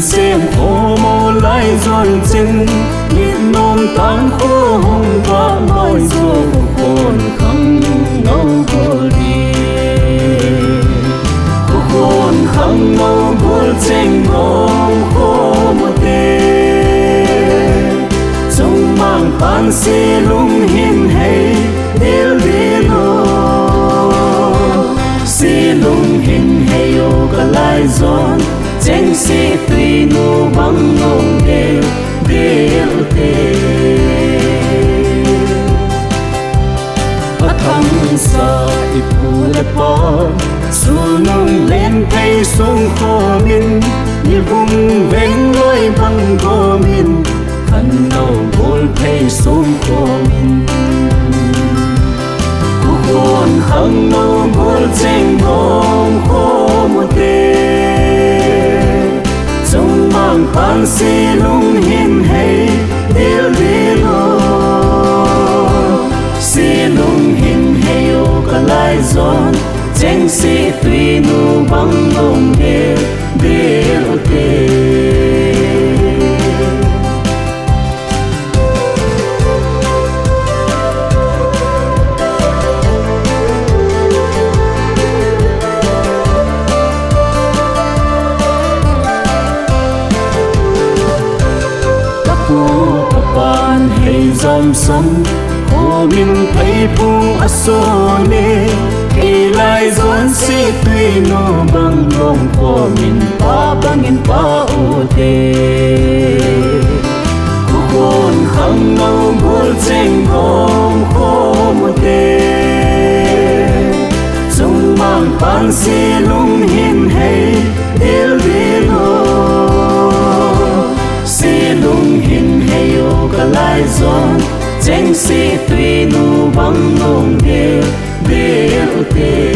xem khô mô lại dọn chân nhìn nôm tăng khô hồng và mỏi dù hồn khăng ngâu vô đi hồn khăng ngâu vô tranh ngông khô một tê trong mang pan xê lung hin hay đêm đêm xê lung hin hay ô cả lại dọn tranh xê tùy nô băng ngông đều đều tê thăng sa ít phù lệ bó su nông lên cây sông khô min như vùng ven lối băng khô min khăn nâu bồn cây sông khô min hồn khăn nâu bồn tranh ngông khô một tê trong mang pan xê lung hin hay đêm đêm xê lung hin hay ô cả lại giòn tranh xê tùy nô băng ngông đều đều tê pan hay dòng sông hồ min thấy phung aso nê khi lại dọn si tuy nó băng ngông của mình pa bangin pa u tê hồn khăng ngâu buồn tranh ngông khô một tê trong mang pan si lung hin hay đêm đêm xê lung hin hay ô cả lại giòn tranh xê tùy nô băng ngông đều đều tê